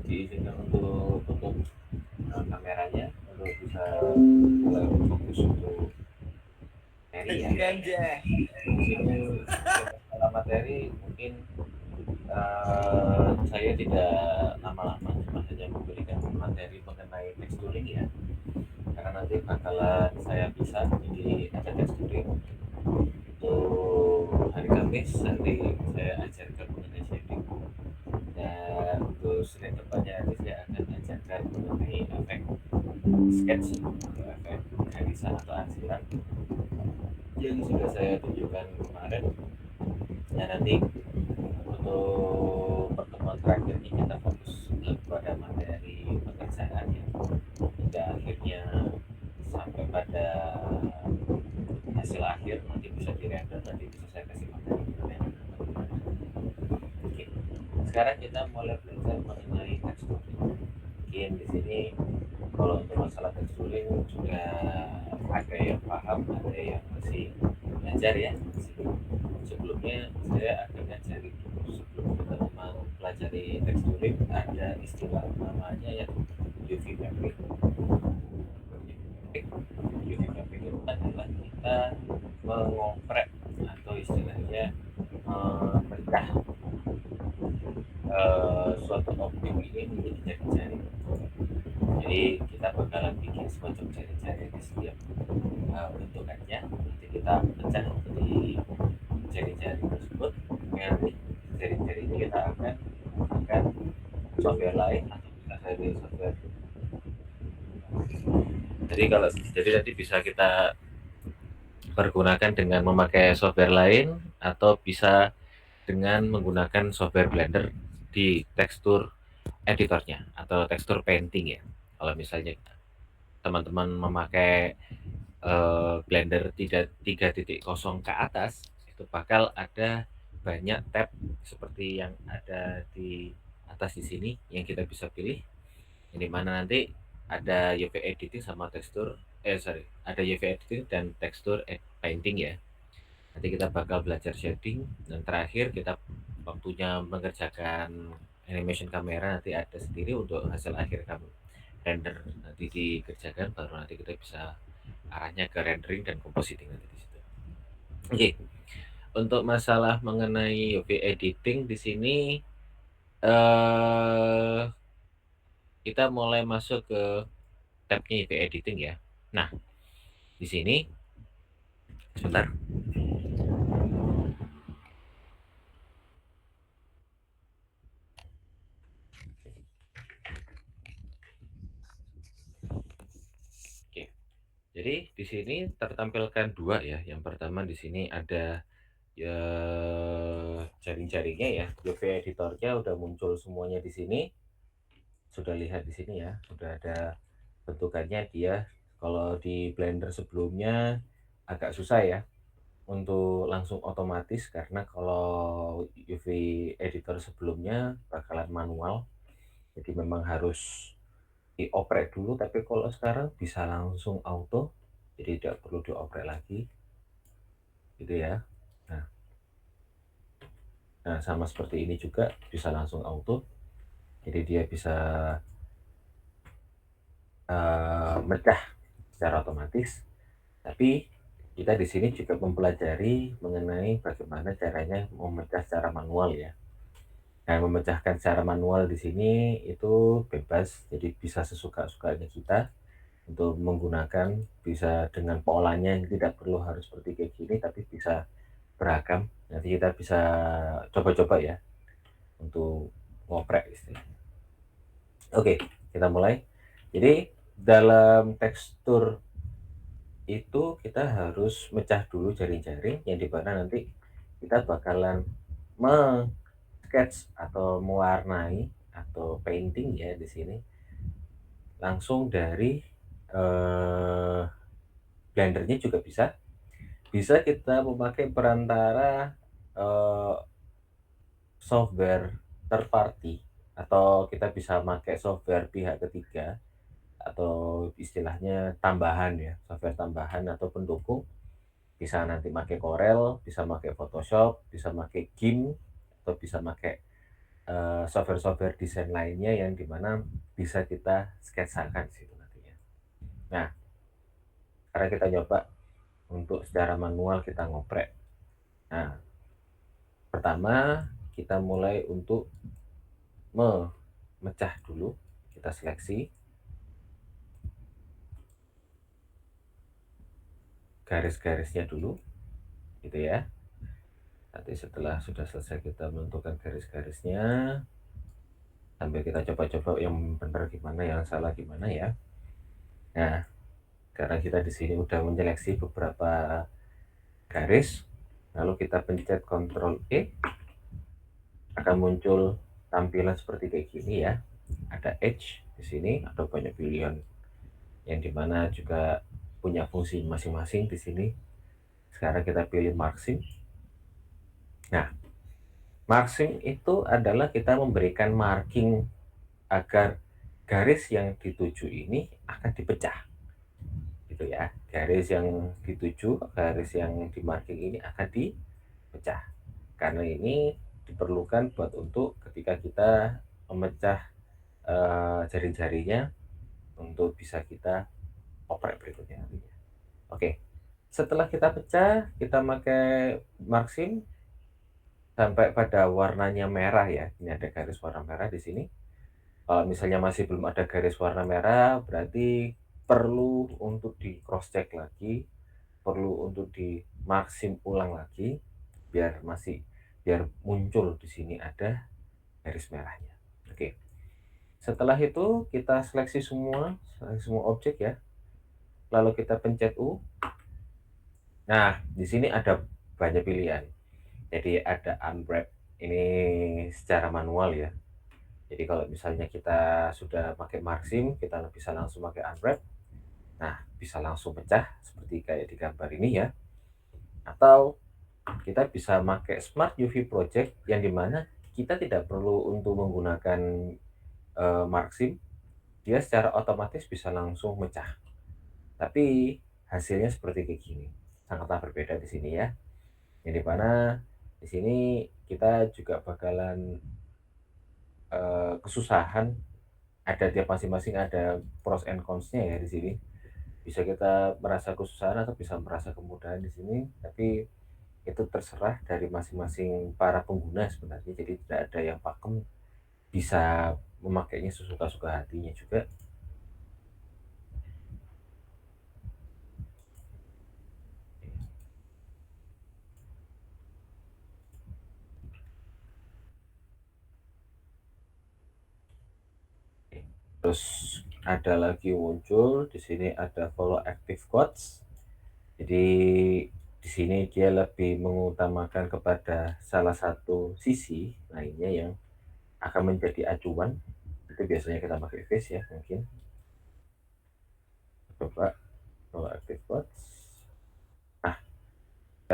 diizinkan untuk tutup kameranya untuk bisa mulai fokus untuk materi ya. Ganja. Di sini masalah materi mungkin saya tidak lama-lama, cuma hanya memberikan materi mengenai texturing ya, karena nanti bakalan saya bisa jadi ada texturing untuk hari Kamis, nanti saya ajarkan mengenai shading, dan untuk Senin depannya nanti saya akan ajarkan mengenai efek sketch atau efek garisan atau arsiran yang sudah saya tunjukkan kemarin. Ya nanti untuk pertemuan terakhir ini kita fokus pada materi pekerjaan ya, hingga akhirnya sampai pada hasil akhir nanti bisa dirender, nanti bisa saya kasih materi bagaimana. Oke, sekarang kita mulai belajar mengenai texturing. Mungkin di sini kalau untuk masalah texturing sudah ada yang paham, ada yang masih belajar ya. Sebelumnya saya akan ngajari dulu, sebelum kita memang pelajari texturing, ada istilah namanya ya UV mapping. UV mapping itu adalah kita mengoprek atau istilahnya memecah suatu objek ini menjadi jari-jari. Jadi kita bakalan bikin semacam jari-jari di setiap bentukannya. Nanti kita pecah jadi jari-jari tersebut. Nanti jari-jari ini kita akan menggunakan software lain atau bisa dari software. Jadi nanti bisa kita pergunakan dengan memakai software lain atau bisa dengan menggunakan software Blender di tekstur editornya atau tekstur painting ya. Kalau misalnya teman-teman memakai Blender 3.0 ke atas, itu bakal ada banyak tab seperti yang ada di atas di sini yang kita bisa pilih. Yang dimana nanti ada UV editing sama tekstur, ada UV editing dan tekstur painting ya. Nanti kita bakal belajar shading, dan terakhir kita waktunya mengerjakan animation kamera nanti ada sendiri untuk hasil akhir kamu render nanti dikerjakan, baru nanti kita bisa arahnya ke rendering dan compositing nanti di situ. Oke, untuk masalah mengenai UV editing di sini eh kita mulai masuk ke tabnya UV editing ya. Nah, di sini sebentar. Oke. Jadi di sini tertampilkan dua ya. Yang pertama di sini ada ya jaring-jaringnya ya. UV editornya udah muncul semuanya di sini. Sudah lihat di sini ya, sudah ada bentukannya dia. Kalau di Blender sebelumnya agak susah ya untuk langsung otomatis, karena kalau UV editor sebelumnya bakalan manual. Jadi memang harus dioprek dulu, tapi kalau sekarang bisa langsung auto. Jadi tidak perlu dioprek lagi gitu ya. Nah, nah sama seperti ini juga bisa langsung auto. Jadi dia bisa mecah secara otomatis. Tapi kita di sini juga mempelajari mengenai bagaimana caranya memecah secara manual ya. Nah, memecahkan secara manual di sini itu bebas, jadi bisa sesuka-sukanya kita untuk menggunakan, bisa dengan polanya yang tidak perlu harus seperti kayak gini, tapi bisa beragam. Nanti kita bisa coba-coba ya untuk ngoprek istilahnya. Oke, kita mulai. Jadi dalam tekstur itu kita harus mecah dulu jaring-jaring, yang dimana nanti kita bakalan sketch atau mewarnai atau painting ya di sini langsung dari eh, Blendernya juga bisa. Bisa kita memakai perantara eh, software third party, atau kita bisa pakai software pihak ketiga atau istilahnya tambahan ya, software tambahan atau pendukung. Bisa nanti pakai Corel, bisa pakai Photoshop, bisa pakai GIMP, atau bisa pakai software-software desain lainnya yang dimana bisa kita sketsakan di situ nantinya. Nah, sekarang kita coba untuk secara manual kita ngoprek. Nah, pertama kita mulai untuk memecah dulu, kita seleksi garis-garisnya dulu, gitu ya. Nanti setelah sudah selesai kita menentukan garis-garisnya, sambil kita coba-coba yang benar gimana, yang salah gimana ya. Nah, karena kita di sini udah menyeleksi beberapa garis, lalu kita pencet Ctrl E, akan muncul tampilan seperti kayak gini ya. Ada edge di sini, ada banyak pilihan yang dimana juga punya fungsi masing-masing di sini. Sekarang kita pilih margin. Nah, margin itu adalah kita memberikan marking agar garis yang dituju ini akan dipecah, gitu ya. Garis yang dituju, garis yang di marking ini akan dipecah. Karena ini diperlukan buat untuk ketika kita memecah jari-jarinya untuk bisa kita oprek berikutnya nantinya. Oke, setelah kita pecah, kita pakai margin sampai pada warnanya merah ya. Ini ada garis warna merah di sini. Kalau misalnya masih belum ada garis warna merah, berarti perlu untuk di cross check lagi, perlu untuk di margin ulang lagi, biar muncul di sini ada garis merahnya. Oke. Setelah itu kita seleksi semua objek ya. Lalu kita pencet U. Nah, di sini ada banyak pilihan. Jadi ada unwrap, ini secara manual ya. Jadi kalau misalnya kita sudah pakai margin, kita bisa langsung pakai unwrap. Nah, bisa langsung pecah seperti kayak di gambar ini ya. Atau kita bisa pakai Smart UV Project yang dimana kita tidak perlu untuk menggunakan margin, dia secara otomatis bisa langsung pecah. Tapi hasilnya seperti kayak gini. Sangatlah berbeda di sini ya. Yang dimana di sini kita juga bakalan kesusahan, ada tiap masing-masing ada pros and cons-nya ya di sini. Bisa kita merasa kesusahan atau bisa merasa kemudahan di sini, tapi itu terserah dari masing-masing para pengguna sebenarnya. Jadi tidak ada yang pakem, bisa memakainya sesuka-suka hatinya juga. Terus ada lagi muncul di sini ada follow active quotes. Jadi di sini dia lebih mengutamakan kepada salah satu sisi lainnya yang akan menjadi acuan. Itu biasanya kita pakai face ya mungkin. Coba follow active quotes. Nah,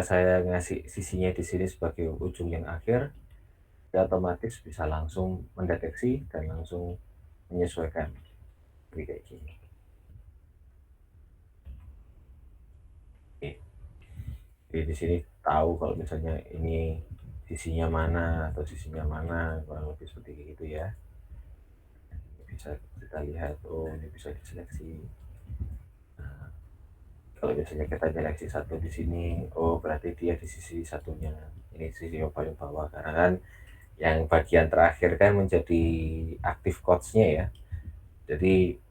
saya ngasih sisinya di sini sebagai ujung yang akhir, dia otomatis bisa langsung mendeteksi dan langsung menyesuaikan. Jadi kayak gini. Oke. Jadi di sini tahu kalau misalnya ini sisinya mana atau sisinya mana, kurang lebih seperti itu ya. Bisa kita lihat, oh ini bisa diseleksi. Nah, kalau misalnya kita seleksi satu di sini, oh berarti dia di sisi satunya. Ini sisi yang paling bawah karena kan yang bagian terakhir kan menjadi active codes-nya ya. Jadi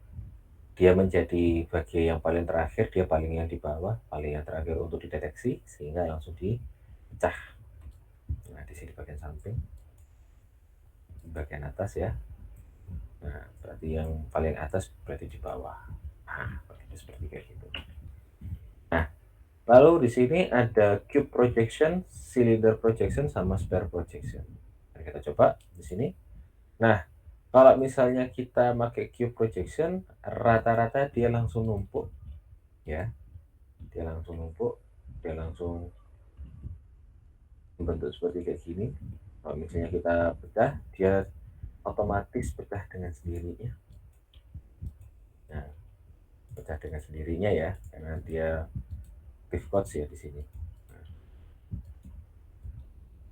dia menjadi bagian yang paling terakhir, dia paling yang di bawah, paling yang terakhir untuk dideteksi sehingga langsung dipecah. Nah, di sini bagian samping, bagian atas ya. Nah, berarti yang paling atas berarti di bawah. Nah, seperti kayak gitu. Nah, lalu di sini ada cube projection, cylinder projection, sama sphere projection. Nah, kita coba di sini. Nah, kalau misalnya kita pakai cube projection, rata-rata dia langsung numpuk, ya. Dia langsung numpuk, dia langsung bentuk seperti kayak gini. Kalau misalnya kita pecah, dia otomatis pecah dengan sendirinya. Nah, pecah dengan sendirinya ya, karena dia pivot ya di sini. Nah,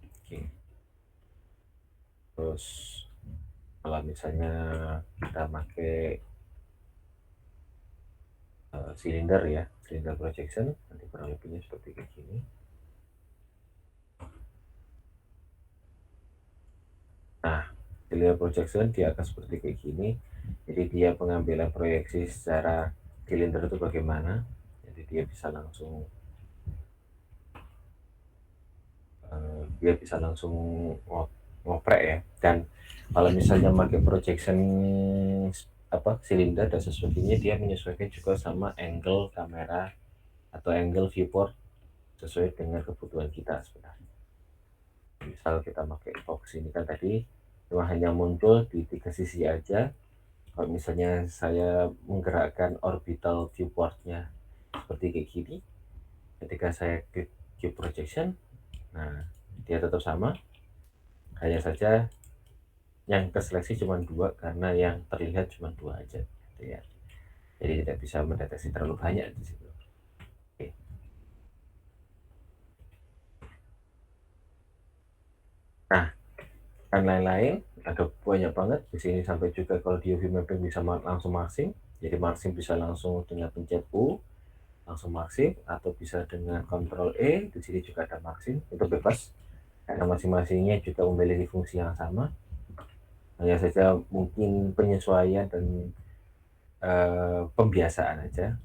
oke. Terus kalau misalnya kita pakai silinder ya, silinder projection, nanti kurang lebihnya seperti kayak gini. Nah, silinder projection dia akan seperti kayak gini. Jadi dia pengambilan proyeksi secara silinder itu bagaimana. Jadi dia bisa langsung dia bisa langsung ngoprek ya. Dan kalau misalnya pakai projection silinder dan sesuatunya, dia menyesuaikan juga sama angle kamera atau angle viewport sesuai dengan kebutuhan kita sebenarnya. Misal kita pakai box ini kan tadi cuma hanya muncul di 3 sisi aja. Kalau misalnya saya menggerakkan orbital viewportnya seperti kayak gini, ketika saya klik view projection, nah dia tetap sama, hanya saja yang keseleksi cuma 2 karena yang terlihat cuma 2 aja gitu ya. Jadi tidak bisa mendeteksi terlalu banyak di situ. Oke. Nah, dan lain-lain ada banyak banget di sini, sampai juga kalau di UV mapping bisa langsung marsing. Jadi marsing bisa langsung dengan pencet U langsung marsing, atau bisa dengan Ctrl E. Di sini juga ada marsing, itu bebas karena masing-masingnya juga memiliki fungsi yang sama, hanya saja mungkin penyesuaian dan pembiasaan aja.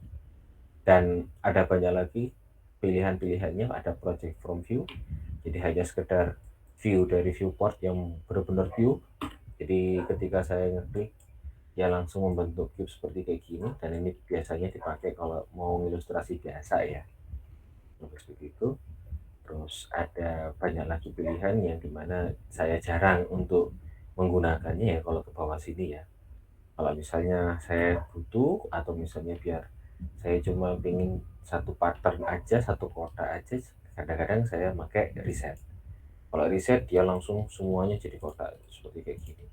Dan ada banyak lagi pilihan-pilihannya, ada project from view, jadi hanya sekedar view dari viewport yang benar-benar view. Jadi ketika saya ngeklik, ya langsung membentuk cube seperti kayak gini, dan ini biasanya dipakai kalau mau ilustrasi biasa ya, seperti itu. Terus ada banyak lagi pilihan yang dimana saya jarang untuk menggunakannya ya kalau ke bawah sini ya. Kalau misalnya saya butuh, atau misalnya biar saya cuma pengen satu pattern aja, satu kotak aja, kadang-kadang saya pakai reset. Kalau reset dia langsung semuanya jadi kotak seperti kayak gini.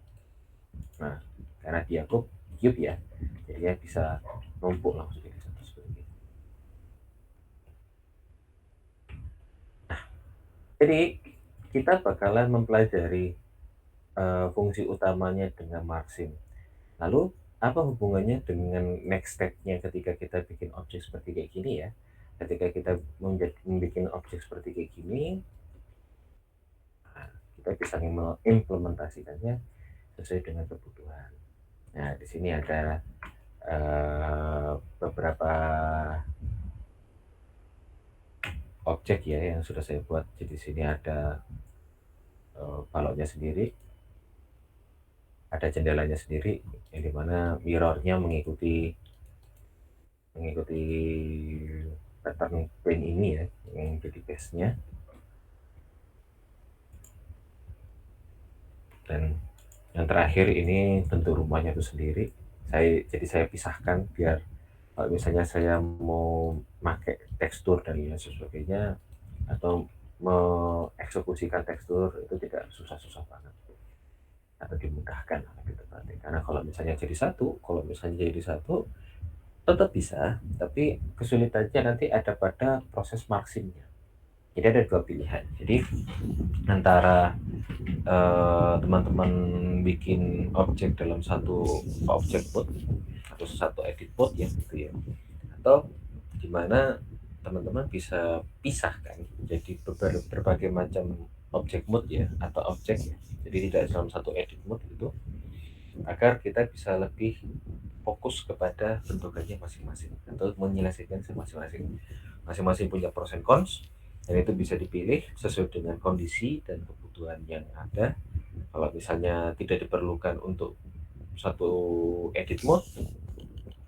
Nah, karena dia cube ya, jadi ya bisa numpuk langsung jadi satu seperti ini. Jadi kita bakalan mempelajari fungsi utamanya dengan margin. Lalu apa hubungannya dengan next step-nya ketika kita bikin objek seperti kayak gini ya? Ketika kita membuat objek seperti kayak gini, nah, kita bisa mengimplementasikannya sesuai dengan kebutuhan. Nah, di sini ada beberapa objek ya yang sudah saya buat. Jadi di sini ada baloknya sendiri, ada jendelanya sendiri, yang dimana mirrornya mengikuti mengikuti pattern plane ini ya, yang jadi base-nya. Dan yang terakhir ini bentuk rumahnya itu sendiri. Saya pisahkan biar kalau misalnya saya mau pakai tekstur dan lain sebagainya, atau mengeksekusikan tekstur itu tidak susah-susah banget, atau dimudahkan gitu berarti. Karena kalau misalnya jadi satu tetap bisa, tapi kesulitannya nanti ada pada proses marksingnya. Jadi ada 2 pilihan. Jadi antara teman-teman bikin objek dalam satu objek mode atau satu edit mode ya gitu ya, atau gimana teman-teman bisa pisahkan jadi berbagai macam objek mode ya, atau objek ya, jadi tidak dalam satu edit mode gitu, agar kita bisa lebih fokus kepada bentukannya masing-masing atau menyelesaikan masing-masing punya pros and cons, dan itu bisa dipilih sesuai dengan kondisi dan kebutuhan yang ada. Kalau misalnya tidak diperlukan untuk satu edit mode,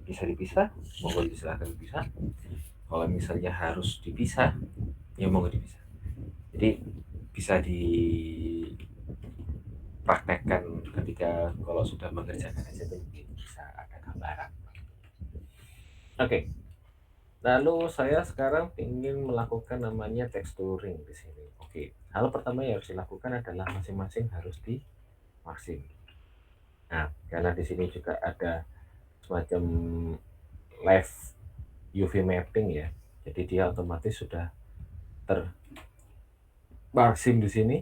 bisa dipisah, monggo silahkan dipisah. Kalau misalnya harus dipisah, ya monggo dipisah. Jadi bisa dipraktekkan ketika kalau sudah mengerjakan aja itu bisa ada gambaran. Oke, lalu saya sekarang ingin melakukan namanya texturing di sini. Oke, hal pertama yang harus dilakukan adalah masing-masing harus di marking. Nah, karena di sini juga ada semacam live UV mapping ya, jadi dia otomatis sudah termarsim di sini.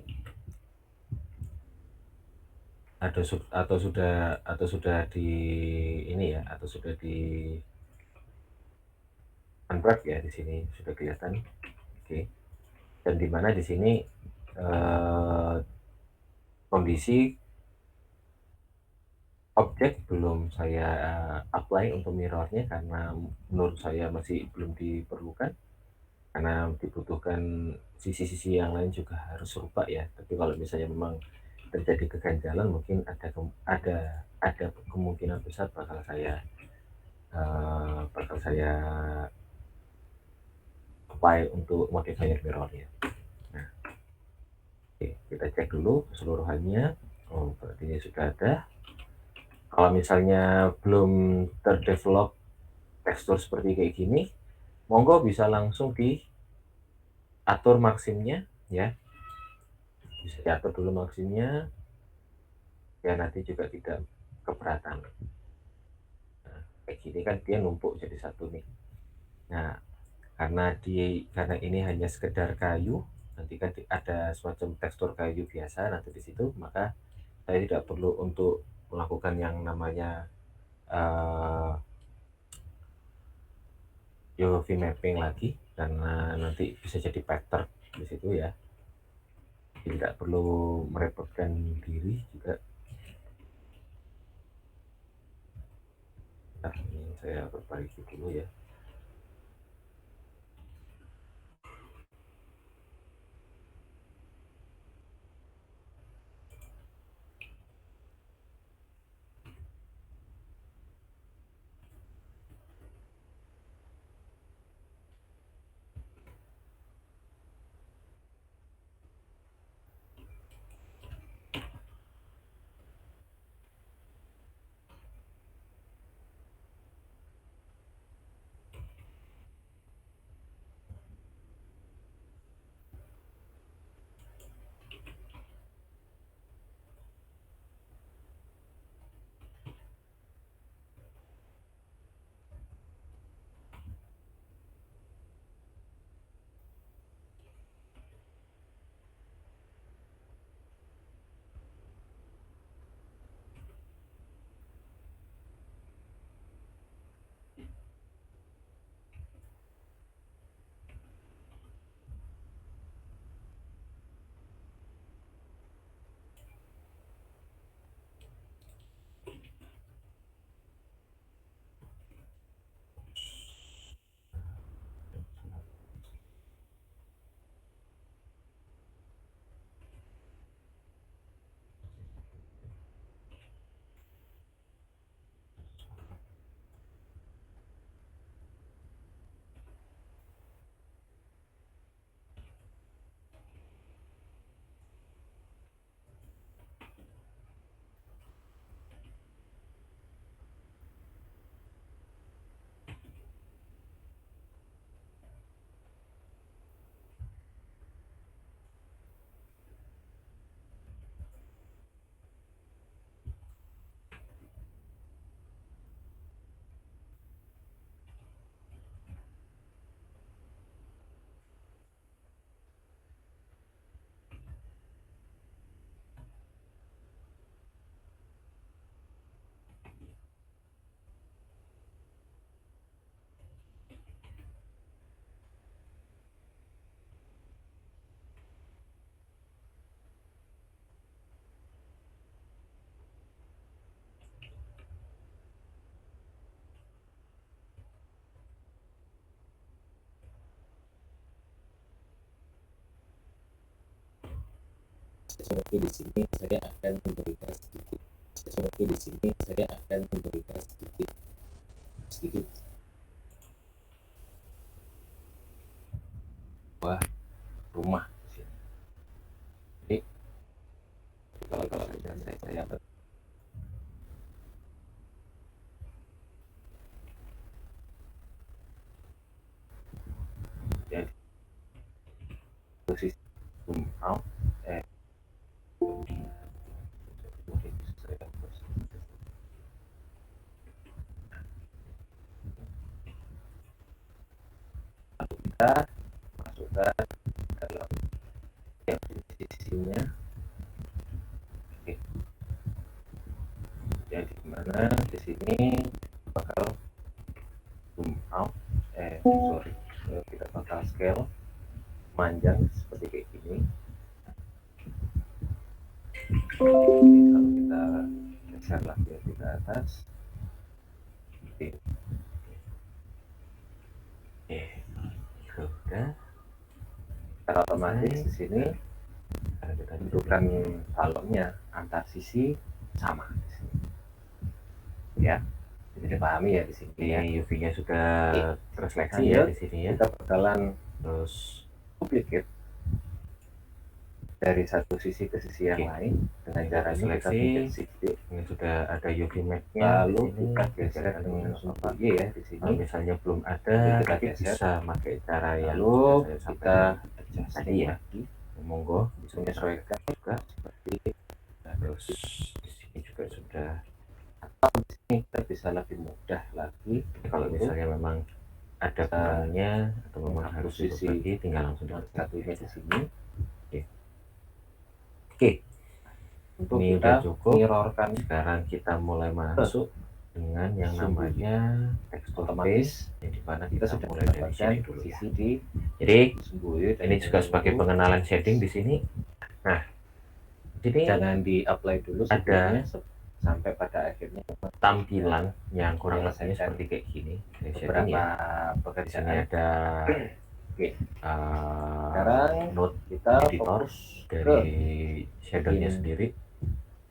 atau sudah di ini ya, atau sudah di unwrap ya, di sini sudah kelihatan. Oke. Dan di mana di sini kondisi objek belum saya apply untuk mirrornya karena menurut saya masih belum diperlukan, karena dibutuhkan sisi-sisi yang lain juga harus serupa ya. Tapi kalau misalnya memang terjadi keganjalan, mungkin ada kemungkinan besar bakal saya apply untuk modifier mirrornya. Nah, oke, kita cek dulu keseluruhannya. Oh, berarti ini sudah ada. Kalau misalnya belum terdevelop tekstur seperti kayak gini, monggo bisa langsung diatur maksimnya ya. Bisa diatur dulu maksimnya, ya nanti juga tidak keberatan. Nah, kayak gini kan dia numpuk jadi satu nih. Nah, karena ini hanya sekedar kayu, nanti kan ada semacam tekstur kayu biasa nanti di situ, maka saya tidak perlu untuk melakukan yang namanya UV mapping lagi, karena nanti bisa jadi pattern di situ ya. Tidak perlu merepotkan diri juga. Nah, ini saya perbaiki dulu ya. Sesuatu di sini saya akan memberikan sedikit. Sesuatu di sini saya akan memberikan sedikit. Sedikit. Wah, rumah di sini. Jadi kalau saya ya posisi out mungkin saya kita masukkan dalam yang sisinya. Oke. ya, di mana di sini bakal zoom out, kita bakal scale panjang seperti kayak gini. Kalau kita geser lagi ke atas, udah, secara otomatis di sini kita tentukan baloknya antar sisi sama di sini. Ya, bisa dipahami ya di sini ya. UV-nya sudah terseleksi ya di sini ya. Kita bakalan terus duplicate dari satu sisi ke sisi yang lain dengan cara seleksi. Ini sudah ada UV map-nya, lalu kita geser dengan tombol Y ya di sini. Misalnya belum ada, kita bisa pakai cara yang lalu kita adjust tadi ya. Monggo bisa menyesuaikan juga seperti. Terus di sini juga sudah, atau di sini kita bisa lebih mudah lagi kalau misalnya memang ada kurangnya atau memang harus diperbaiki, tinggal langsung satunya di sini. Oke, ini udah cukup. Mirrorkan. Sekarang kita mulai masuk dengan yang namanya tekstur base, di mana kita sudah mulai dari sini dulu ya. Jadi ini juga sebagai pengenalan shading di sini. Nah, jadi jangan di-apply dulu, ada sampai pada akhirnya tampilan yang kurang lebihnya seperti kayak gini. Beberapa pekerjaan ada sekarang node kita editor dari shadernya sendiri,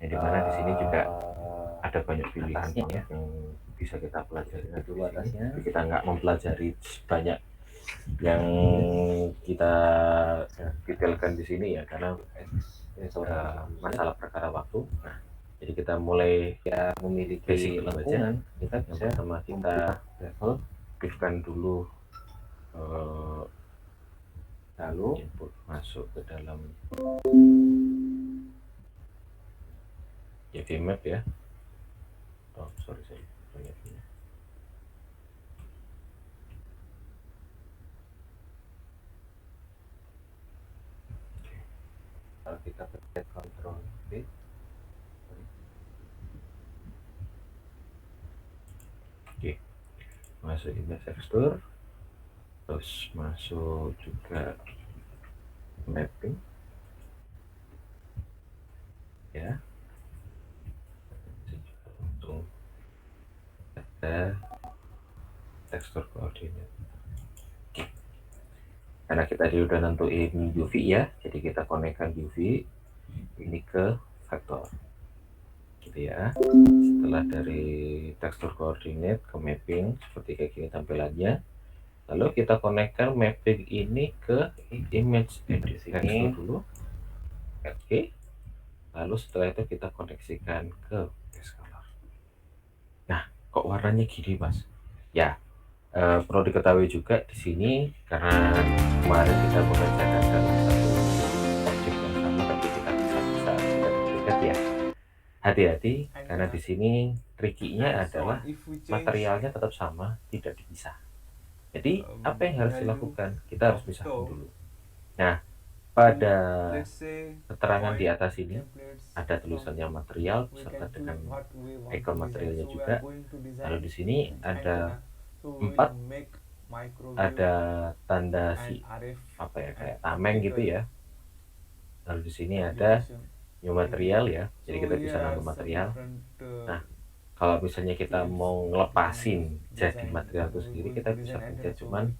yang dimana di sini juga ada banyak pilihan ya yang bisa kita pelajari dulu atasnya. Tapi kita nggak mempelajari banyak yang kita detailkan di sini ya, karena masalah perkara waktu. Nah, jadi kita mulai ya memiliki basic lingkungan. Kita yang pertama kita level aktifkan dulu, lalu input masuk ke dalam UV map ya. Oh sorry banyak ini. Kalau kita pencet Ctrl V, oke, masuk image tekstur, terus masuk juga mapping ya, untuk ada tekstur koordinat. Karena kita udah nentuin UV ya, jadi kita konekkan UV ini ke vektor gitu ya. Setelah dari tekstur koordinat ke mapping seperti kayak gini tampilannya, lalu kita konekkan mapping ini ke image tekstur dulu. Oke, lalu setelah itu kita koneksikan ke base color. Nah, kok warnanya gini mas ya? Perlu diketahui juga di sini, karena kemarin kita mengerjakan dalam satu objek yang sama tapi kita bisa dekat ya. Hati-hati, karena di sini tricky-nya adalah materialnya tetap sama, tidak dipisah. Jadi apa yang harus dilakukan? Kita harus pisahkan dulu. Nah, pada keterangan di atas ini ada tulisannya material beserta dengan ikon materialnya juga. Lalu di sini ada 4, ada tanda apa ya, kayak tameng gitu ya. Lalu di sini ada new material ya, jadi kita bisa nambah material. Nah, kalau misalnya kita mau ngelepasin jadi material itu sendiri, kita bisa pencet cuman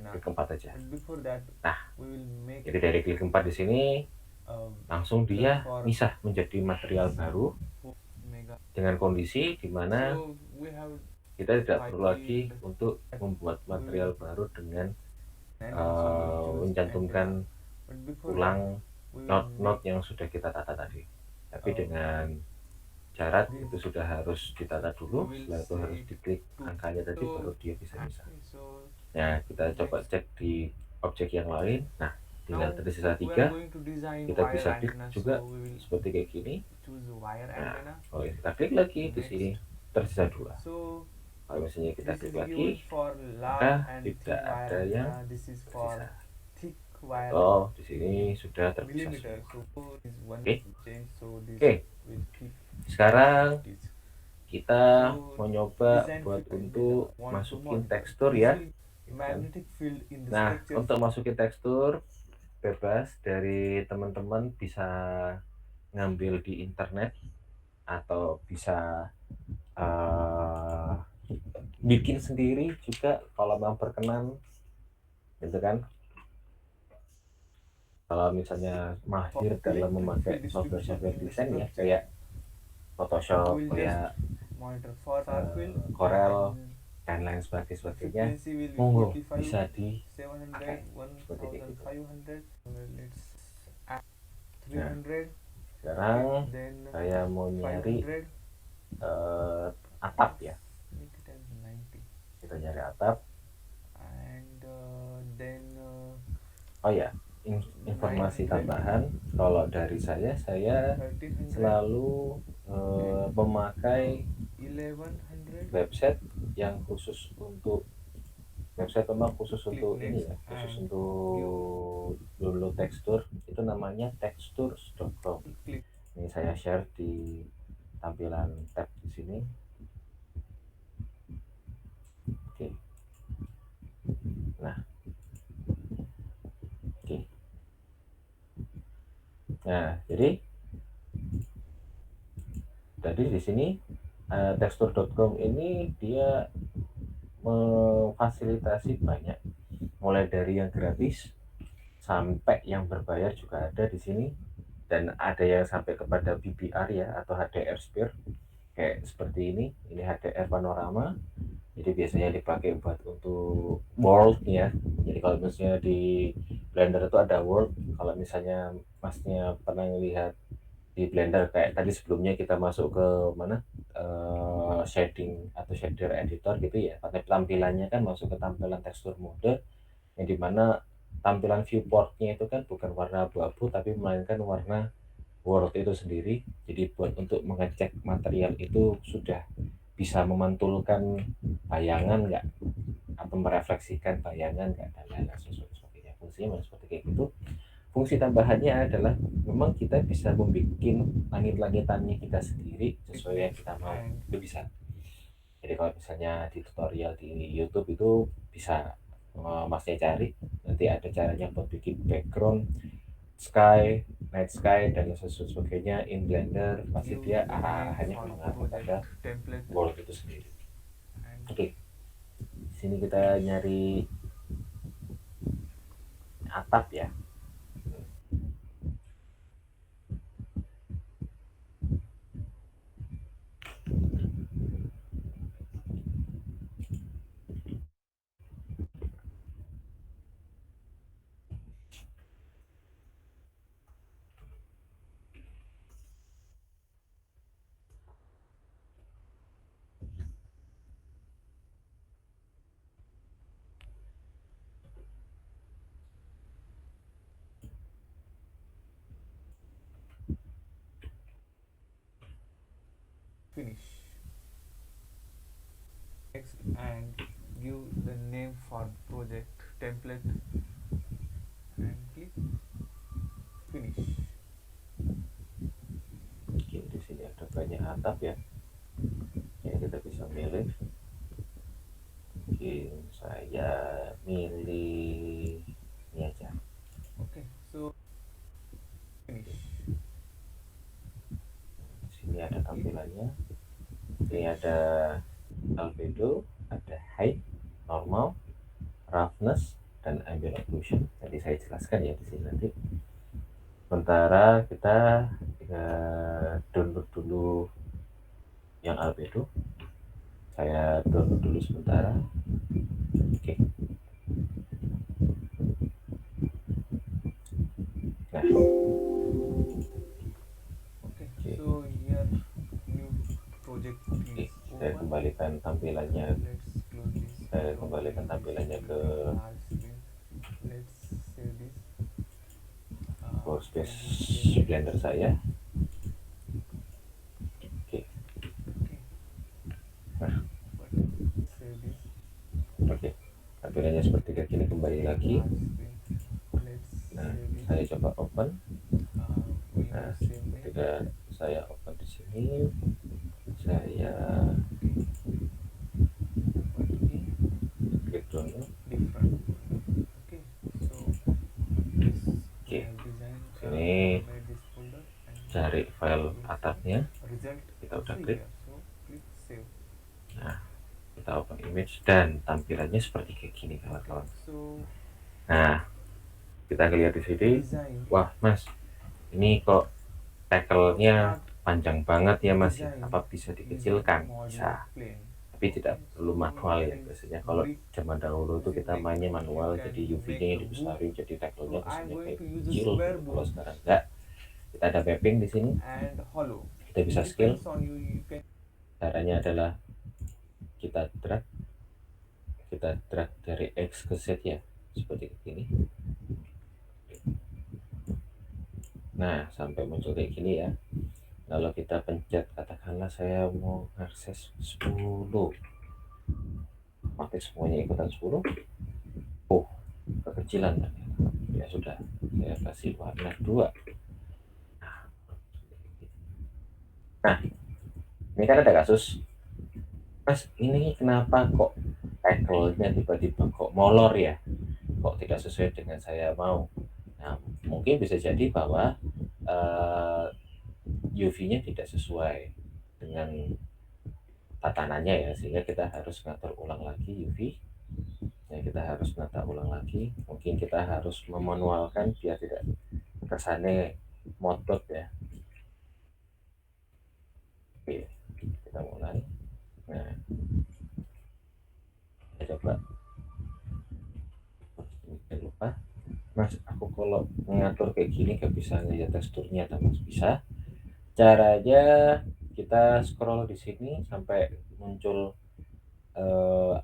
klik 4 aja. Nah, jadi dari klik 4 di sini langsung dia misah menjadi material baru dengan kondisi dimana kita tidak perlu lagi untuk membuat material baru dengan mencantumkan ulang not yang sudah kita tata tadi, tapi dengan syarat itu sudah harus ditata dulu. Setelah itu harus diklik angkanya tadi baru dia bisa misah. Nah, kita coba cek di objek yang lain. Nah, tinggal tersisa 3, kita bisa klik juga seperti kayak gini. Nah, kalau kita klik lagi di sini tersisa 2. Kalau misalnya kita klik lagi, maka tidak ada yang tersisa. Oh, di sini sudah terpisah semua. Oke. Sekarang kita mau nyoba buat untuk masukin tekstur ya. Nah, untuk masukin tekstur bebas dari teman-teman, bisa ngambil di internet atau bisa bikin sendiri juga kalau memang berkenan, gitu kan. Kalau misalnya mahir dalam memakai software desain ya, kayak Photoshop, kayak Corel dan lain sebagainya, monggo bisa dipakai seperti itu. Nah, sekarang saya mau nyari atap ya. Kita nyari atap. Oh ya, informasi tambahan, kalau dari saya selalu memakai website yang khusus untuk ini ya, khusus untuk download tekstur, itu namanya textures.com. Ini saya share di tampilan tab di sini. Oke. Nah, jadi di sini texture.com ini dia memfasilitasi banyak, mulai dari yang gratis sampai yang berbayar juga ada di sini, dan ada yang sampai kepada BBR ya, atau HDR Sphere kayak seperti ini HDR panorama. Jadi biasanya dipakai buat untuk world ya. Jadi kalau misalnya di Blender itu ada world, kalau misalnya masnya pernah lihat di Blender kayak tadi sebelumnya kita masuk ke mana, shading atau shader editor gitu ya, tampilannya kan masuk ke tampilan tekstur mode, yang dimana tampilan viewportnya itu kan bukan warna abu-abu tapi melainkan warna world itu sendiri. Jadi buat untuk mengecek material itu sudah bisa memantulkan bayangan nggak, atau merefleksikan bayangan nggak, dan lain-lain sebagainya. Fungsinya seperti kayak gitu. Fungsi tambahannya adalah memang kita bisa membuat langit-langitannya kita sendiri sesuai yang kita mau, itu bisa. Jadi kalau misalnya di tutorial di YouTube itu bisa masnya cari, nanti ada caranya buat bikin background sky, night sky, dan sebagainya in Blender. Pasti dia arahannya mengarah pada world itu sendiri. Oke, di sini kita nyari atap ya. Finish. Next, and give the name for project template and click finish. Oke, di sini ada banyak atap ya. Ya, kita bisa milih. Mungkin saya milih ini aja. Okay, so finish. Di sini ada tampilannya. Ini ada albedo, ada height, normal, roughness, dan ambient occlusion. Nanti saya jelaskan ya di sini nanti. Sementara kita download dulu yang albedo. Saya download dulu sementara. Oke. Nah, okay. So here new project is saya kembalikan tampilannya. Let's close this. Saya kembalikan tampilannya ke Let's save this. Workspace Blender saya. Oke. Nah, oke. Tampilannya seperti kayak gini, kembali lagi. Nah, saya coba open. Nah, ketika saya open di sini, saya what in klik dulu. different. Okay, so this Oke, we have designed sini made this folder and cari file you'll atapnya, see result kita udah also klik. here. So click save. Nah, kita open image dan tampilannya seperti kayak gini Okay, kawan-kawan. so Nah, kita lihat di sini. design. Wah, Mas, ini kok tackle-nya Start panjang banget ya Mas. design Apa bisa using dikecilkan? modular Bisa, plane. tapi tidak Okay, perlu so manual ya. here is Biasanya kalau brick. zaman dahulu If tuh you kita make mainnya brick, you manual, can jadi make UV-nya a boom. dibesarin, jadi tackle-nya So I'm biasanya going kayak to use a kecil square gitu. Kalau boom sekarang enggak, kita ada mapping di sini. and hollow. Kita bisa It scale. depends on you. You can Caranya adalah kita drag dari X ke Z ya, seperti ini. Nah, sampai muncul kayak gini ya. Kalau kita pencet, katakanlah saya mau akses 10, mati semuanya ikutan 10. Oh, kekecilan ternyata. Ya sudah, saya kasih warna 2. Nah, ini kan ada kasus, Mas, ini kenapa kok tackle-nya tiba-tiba kok molor ya? Kok tidak sesuai dengan saya mau? Nah, mungkin bisa jadi bahwa UV-nya tidak sesuai dengan tatanannya ya, sehingga kita harus ngatur ulang lagi UV. Nah, kita harus nata ulang lagi. Mungkin kita harus memanualkan biar tidak kesannya modot ya. Oke, kita mulai. Nah, kita coba. Jangan lupa, Mas, aku kalau mengatur kayak gini gak bisa ngeliat teksturnya, atau Mas bisa. Caranya kita scroll di sini sampai muncul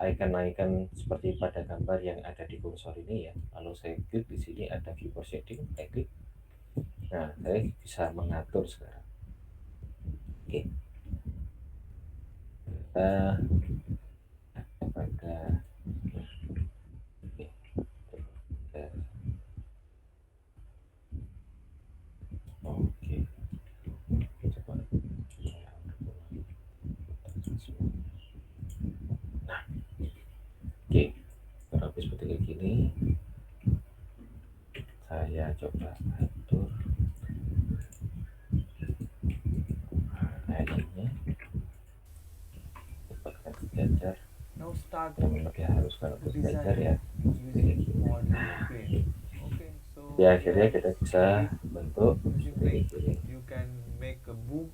icon-icon seperti pada gambar yang ada di kursor ini ya. Lalu saya klik di sini ada viewport shading, saya klik. Nah, saya bisa mengatur sekarang. Oke, kita pada oke, oke, coba. Nah, oke, kurang lebih seperti kayak gini. Saya coba atur airnya, cepatkan sejajar. now start Yang diharuskan untuk sejajar ya. using modular plane. Okay, so Di akhirnya here kita bisa bentuk using seperti brick ini. you can make a boom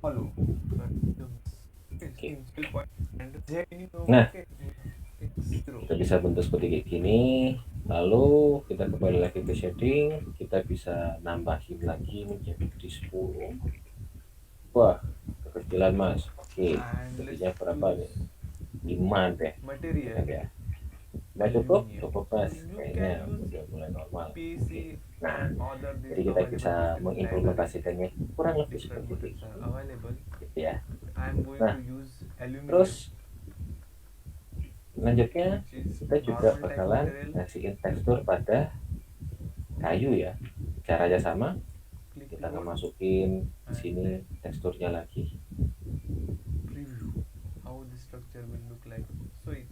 hollow. But the Oke. still point and Z Nah, okay, it's zero. kita bisa bentuk seperti kayak gini. Lalu kita kembali lagi ke shading, kita bisa nambahin lagi menjadi 10. Wah, kekecilan Mas. Oke, And jadinya let's berapa nih? choose 5 deh. material Ya. Nah, cukup Mas. you Kayaknya can use udah mulai normal. PC Nah, other jadi than kita available bisa library. mengimplementasikannya kurang lebih Different seperti models are ini. available. Gitu ya. I'm going Nah, to use aluminum, terus selanjutnya which is kita juga normal type bakalan material. ngasihin tekstur pada kayu ya. Caranya sama, Click kita akan load masukin di and sini then teksturnya lagi. preview how the structure will look like. So it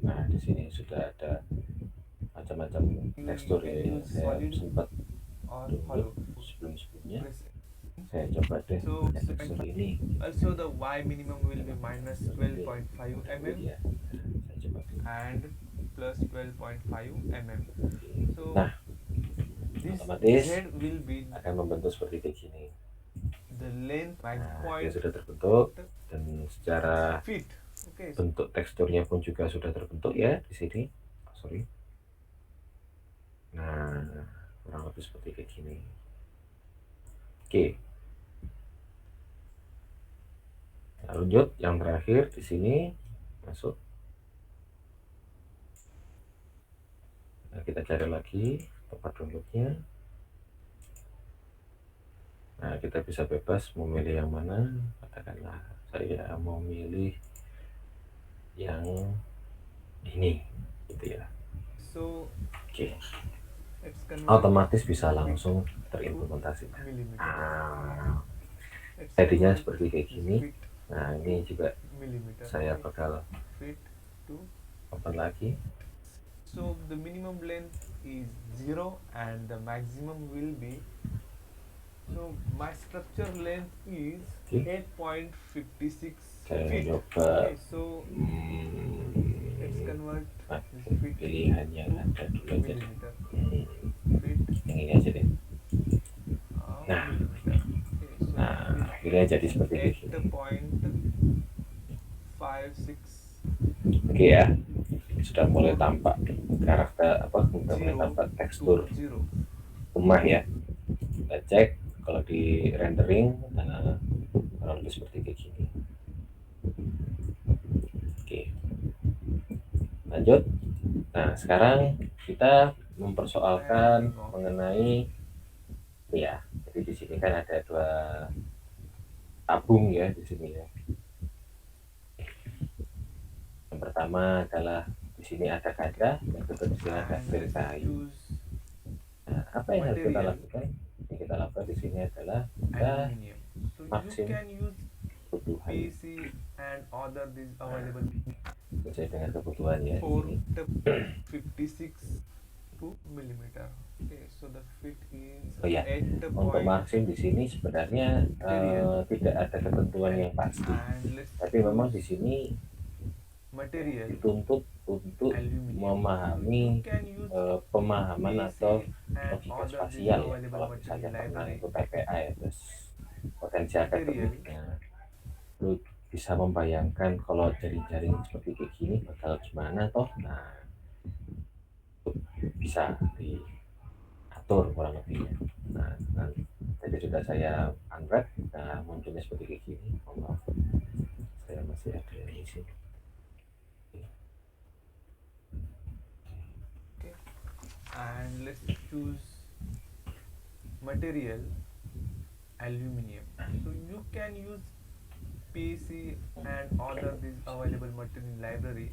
Nah, di sini sudah ada macam-macam tekstur you ya, can yang use saya solid sempat or tunjuk hollow. sebelum-sebelumnya. Press Saya coba deh so tekstur ini. also the Y minimum will be minus 12.5 mm Ya, saya coba dulu. and plus 12.5 mm. So Nah, this otomatis Z will be akan membentuk seperti kayak gini. the length by Nah, dia point sudah terbentuk dan secara feet. Okay, bentuk teksturnya pun juga sudah terbentuk ya di sini. Sorry. Nah, kurang lebih seperti kayak gini. Oke. Nah, lanjut yang terakhir di sini masuk. Nah, kita cari lagi tempat downloadnya. Nah, kita bisa bebas memilih yang mana. Katakanlah saya mau milih yang ini, gitu ya. so Oke. Let's convert otomatis bisa this width langsung to terimplementasi. millimeter. Let's Jadinya convert seperti kayak this gini. width Nah, to ini juga millimeter. saya Okay. bakal Fit to. open lagi. So the minimum length is 0 and the maximum will be. So my structure length is Oke. 8.56 Saya feet. coba Okay, so let's convert this feet pilihan yang to ada dulu aja deh. millimeter. Feet Yang ini aja deh. Nah, millimeter. Okay, so nah akhirnya jadi seperti it ini. 8.56 Oke ya, sudah mulai tampak karakter apa? Sudah mulai tampak tekstur 0 rumah ya. Kita cek kalau di rendering kurang lebih seperti kayak gini. Oke, lanjut. Nah, sekarang kita mempersoalkan mengenai ini ya. Jadi di sini kan ada dua tabung ya di sini ya. Yang pertama adalah di sini ada kaca, yang kedua di sini ada fil kayu. Nah, apa yang harus kita lakukan? Yang kita lakukan di sini adalah kita aluminium. So you can use kebutuhan PC and other these available sesuai dengan kebutuhan ya di for sini. 56 millimeter. Okay, so the fit is Oh ya, untuk margin di sini sebenarnya tidak ada ketentuan yang pasti, tapi memang di sini material dituntut untuk memahami pemahaman atau logika spasial ya. Kalau misalnya pernah itu PPA ya, terus potensi akademiknya, lu bisa membayangkan kalau jaring-jaring seperti kayak gini bakal gimana toh. Nah, bisa diatur kurang lebihnya. Nah, jadi sudah saya unwrap. Nah, munculnya seperti kayak gini. Oh, maaf, saya masih ada yang isi. Okay, and let's choose material aluminium. So you can use PC and other these available material library.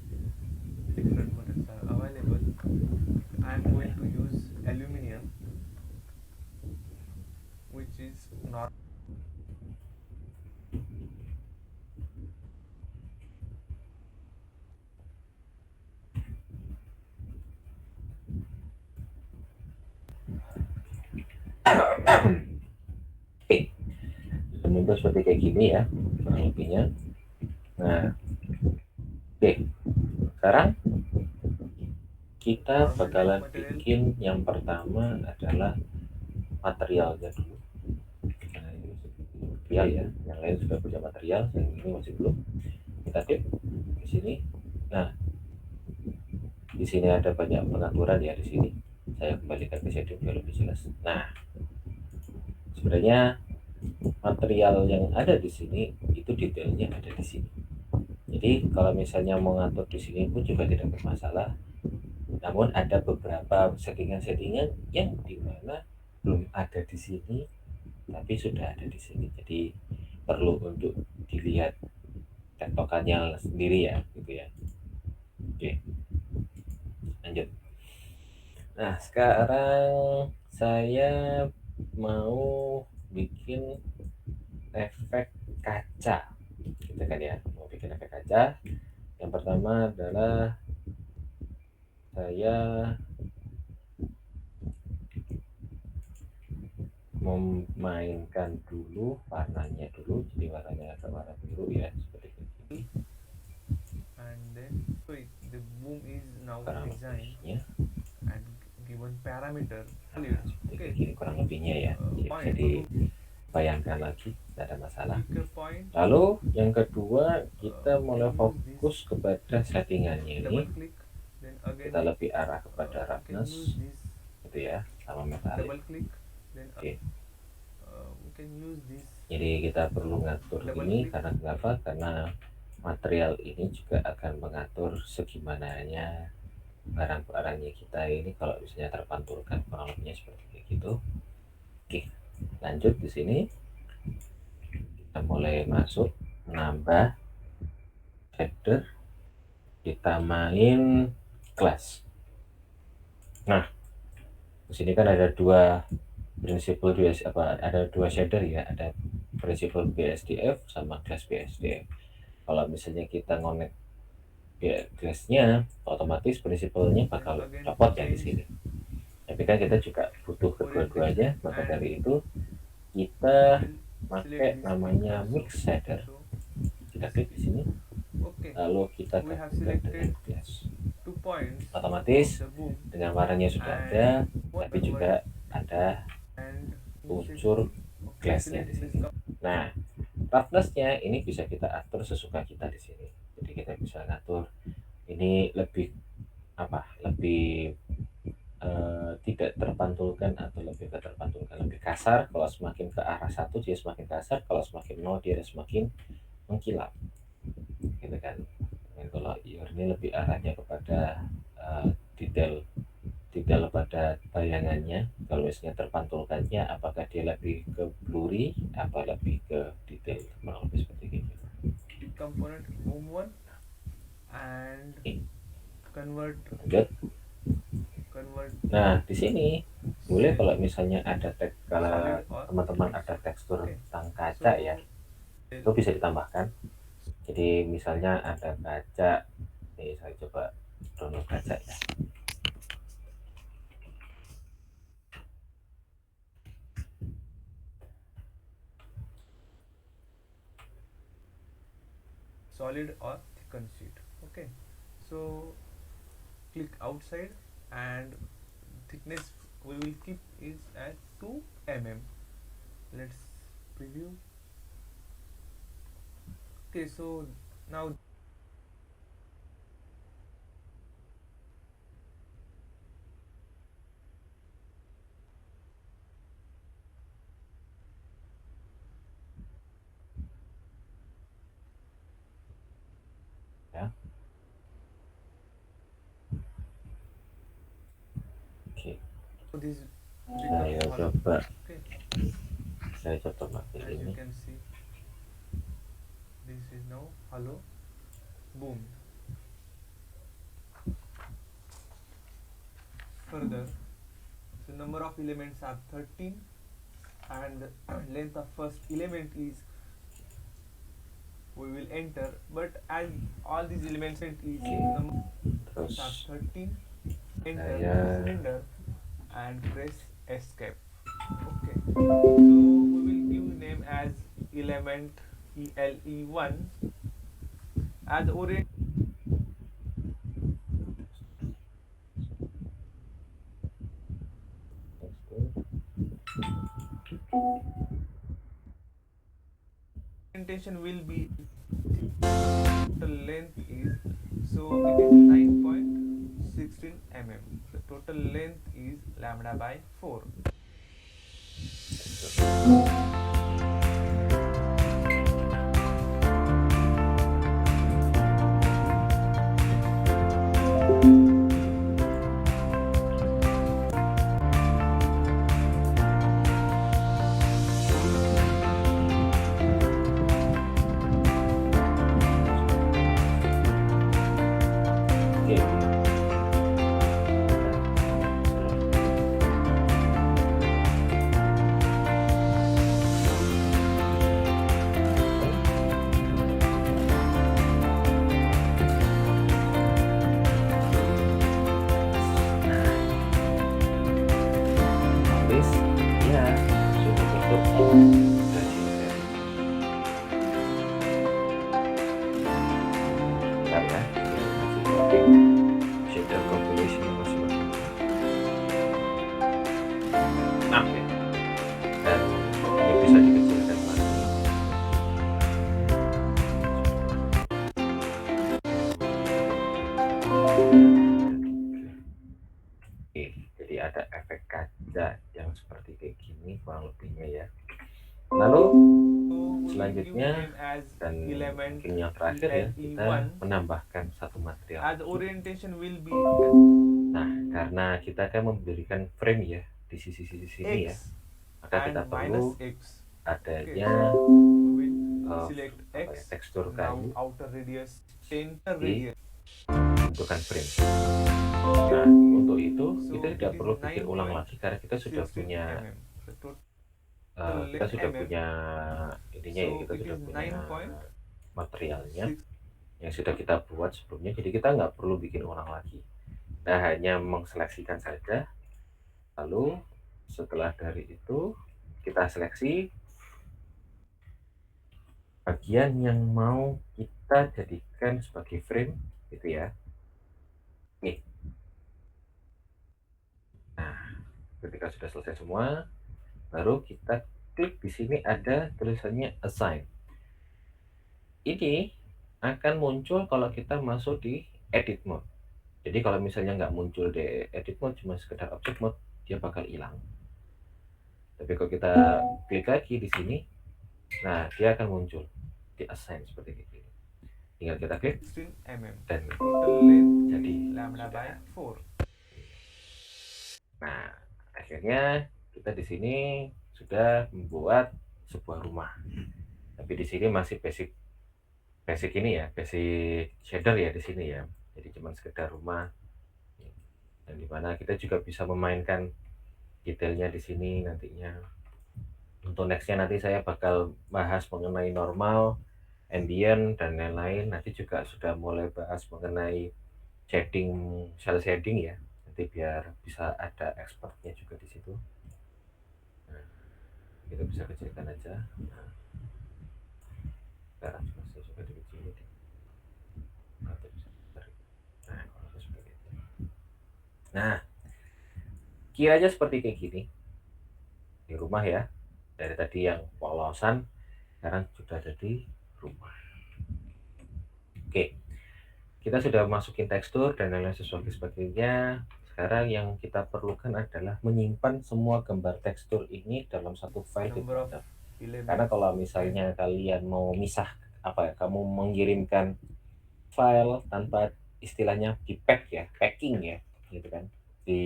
Different materials are available. I am going to use aluminium, which is not. Muncul seperti kayak gini ya kurang lebihnya. Nah, oke, sekarang kita bakalan bikin yang pertama adalah materialnya dulu. Nah, ini material ya, yang lain sudah punya material, yang ini masih belum. Kita klik di sini. Nah, di sini ada banyak pengaturan ya di sini. Saya kembalikan ke setting biar lebih jelas. Nah, sebenarnya material yang ada di sini itu detailnya ada di sini. Jadi kalau misalnya mau ngatur di sini pun juga tidak bermasalah. Namun ada beberapa settingan-settingan yang dimana belum ada di sini, tapi sudah ada di sini. Jadi perlu untuk dilihat tektokannya sendiri ya, gitu ya. Oke, lanjut. Nah, sekarang saya mau bikin efek kaca, gitu kan ya. Mau bikin efek kaca. Yang pertama adalah saya memainkan dulu warnanya dulu, jadi warnanya agak warna biru ya, seperti ini. And then so the boom is now Kurang designed lebihnya and given parameter. seperti ini kurang lebihnya ya. Jadi bayangkan lagi, tidak ada masalah. Lalu yang kedua kita mulai fokus kepada settingannya ini. Kita lebih arah kepada roughness gitu ya, sama metalik. Oke. Jadi kita perlu ngatur ini karena kenapa? Karena material ini juga akan mengatur segimananya barang-barangnya kita ini kalau misalnya terpantulkan kurang lebihnya seperti itu. Oke, lanjut di sini kita mulai masuk menambah shader, kita main class. Nah, Di sini kan ada dua prinsipal ada dua shader ya, ada prinsipal BSDF sama class BSDF. Kalau misalnya kita ngonek glassnya, otomatis prinsipalnya then bakal again to copot ya di change sini. Tapi kan kita juga butuh orientation kedua-duanya, maka and dari itu we kita will select pakai this click namanya also. mix shader. So Kita this klik di click. sini, Okay, lalu kita we have gabungkan dengan selected glass. 2 points of Otomatis the boom dengan warnanya sudah ada, and one tapi convert juga ada and insert. unsur Okay, glassnya select di this sini. Nah, roughness-nya ini bisa kita atur sesuka kita di sini. Jadi kita bisa ngatur ini lebih lebih tidak terpantulkan atau lebih terpantulkan, lebih kasar. Kalau semakin ke arah satu dia semakin kasar, kalau semakin nol dia semakin mengkilap, gitu kan. Dan kalau IOR ini lebih arahnya kepada detail detail pada bayangannya. Kalau misalnya terpantulkannya, apakah dia lebih ke blurry apa lebih ke detail, kurang lebih seperti itu. Component boom 1 and convert. Lanjut. Nah, di sini boleh kalau misalnya ada kalau teman-teman ada tekstur tentang kaca ya, itu bisa ditambahkan. Jadi misalnya ada kaca, nih saya coba download kaca ya. Solid or thickened sheet. Okay, so click outside and thickness we will keep is at 2 mm. Let's preview. Okay, so now Ya. Oke. this Saya coba. Okay. Saya coba pakai As you ini. can see, this is now hollow. Boom. Further, so number of elements are 13 and length of first element is we will enter, but as all these elements is number Terus are 13, enter saya cylinder and press escape. Okay, so we will give name as element ELE1 as orient. Orientation will be the length is, so it is 9.16 mm. The total length is lambda by 4. shader compilation yang masih oke, dan ini bisa dikecilkan lagi. Oke, jadi ada efek kaca yang seperti kayak gini kurang lebihnya ya. Lalu selanjutnya dan mungkin yang terakhir ya, kita menambahkan satu material. Orientation will be. Nah, karena kita akan memberikan frame ya di sisi-sisi sini ya, maka kita perlu adanya Select X. tekstur Now kayu outer radius, center radius. bentukan frame. Nah, untuk itu kita So tidak it is perlu bikin ulang lagi karena kita sudah 9.16 punya mm. So total kita length sudah mm. punya ininya ya, So kita it sudah is punya 9.6. materialnya yang sudah kita buat sebelumnya, jadi kita nggak perlu bikin ulang lagi. Kita hanya mengseleksikan saja, lalu setelah dari itu kita seleksi bagian yang mau kita jadikan sebagai frame gitu ya. Nih, nah ketika sudah selesai semua, baru kita klik di sini ada tulisannya assign. Ini akan muncul kalau kita masuk di edit mode. Jadi kalau misalnya nggak muncul di edit mode, cuma sekedar object mode, dia bakal hilang. Tapi kalau kita klik lagi di sini, nah dia akan muncul di assign seperti ini. Tinggal kita klik 16 mm. dan Total length jadi lambda sudah. by 4. Nah, akhirnya kita di sini sudah membuat sebuah rumah. Tapi di sini masih basic basic ini ya, basic shader ya di sini ya. Jadi cuma sekedar rumah. Dan dimana kita juga bisa memainkan detailnya di sini nantinya. Untuk nextnya nanti saya bakal bahas mengenai normal, ambient dan lain-lain. Nanti juga sudah mulai bahas mengenai shading, cell shading ya. Nanti biar bisa ada expertnya juga di situ. Nah, kita bisa kecilkan aja. Nah, sekarang masih suka dikecilin. Atau bisa ditarik. Nah, kalau seperti itu. Nah, kiranya seperti kayak gini di rumah ya. Dari tadi yang polosan, sekarang sudah ada di rumah. Oke, kita sudah masukin tekstur dan lain-lain sebagainya. Sekarang yang kita perlukan adalah menyimpan semua gambar tekstur ini dalam satu file di Number of Blender. Karena elements kalau 10. misalnya kalian mau misah apa ya, kamu mengirimkan file tanpa istilahnya di pack ya, packing ya, gitu kan, di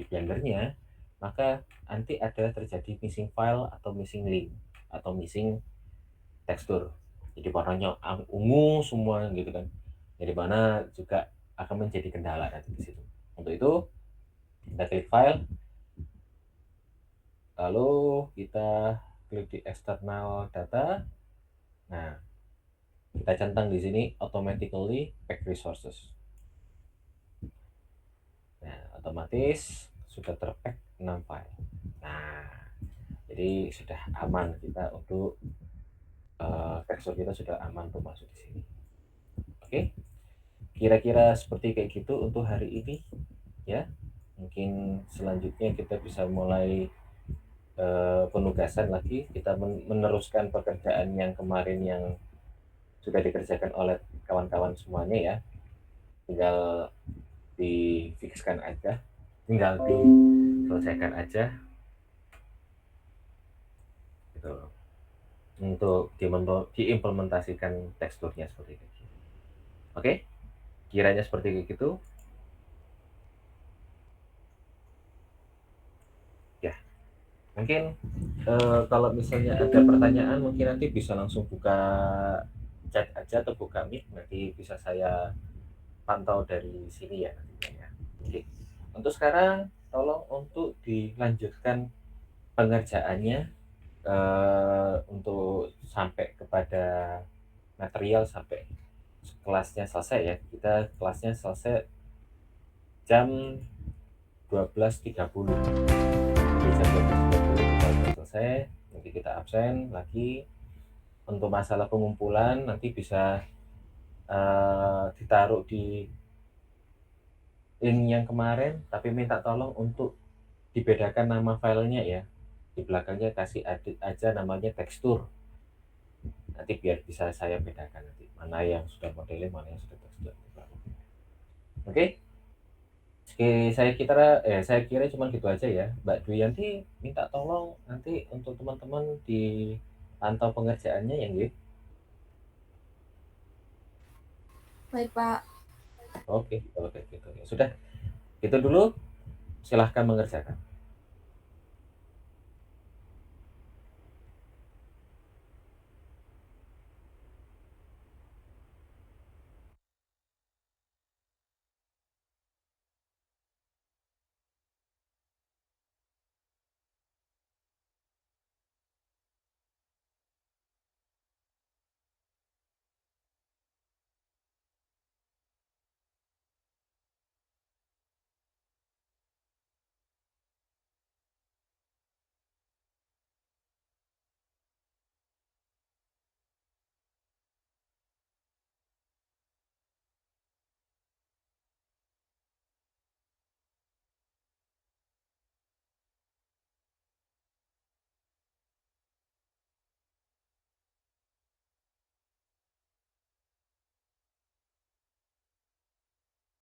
Blendernya, maka nanti ada terjadi missing file atau missing link atau missing tekstur. Jadi warnanya ungu semua gitu kan. Jadi mana juga akan menjadi kendala nanti di situ. Untuk itu kita klik file, lalu kita klik di external data. Nah, kita centang di sini automatically pack resources. Nah, otomatis sudah terpack 6 file. Nah, jadi sudah aman kita untuk tekstur kita sudah aman untuk masuk di sini. Oke, kira-kira seperti kayak gitu untuk hari ini ya. Mungkin selanjutnya kita bisa mulai penugasan lagi. Kita meneruskan pekerjaan yang kemarin yang sudah dikerjakan oleh kawan-kawan semuanya ya. Tinggal difixkan aja, tinggal diselesaikan aja gitu untuk diimplementasikan teksturnya seperti itu. Oke, kiranya seperti itu ya. Mungkin kalau misalnya ada pertanyaan mungkin nanti bisa langsung buka chat aja atau buka mic, nanti bisa saya pantau dari sini ya nantinya ya. Oke, untuk sekarang tolong untuk dilanjutkan pengerjaannya untuk sampai kepada material sampai kelasnya selesai ya. Kita kelasnya selesai jam 12.30. Jadi jam 12.30 kita sudah selesai. Nanti kita absen lagi. Untuk masalah pengumpulan nanti bisa ditaruh di link yang kemarin, tapi minta tolong untuk dibedakan nama filenya ya. Di belakangnya kasih aja namanya tekstur. Nanti biar bisa saya bedakan nanti mana yang sudah modelnya, mana yang sudah tekstur. Oke, saya kira cuma gitu aja ya. Mbak Dwi nanti minta tolong nanti untuk teman-teman dipantau pengerjaannya ya, nggih. Baik, Pak. Oke, kalau kayak gitu ya sudah. Itu dulu, silahkan mengerjakan.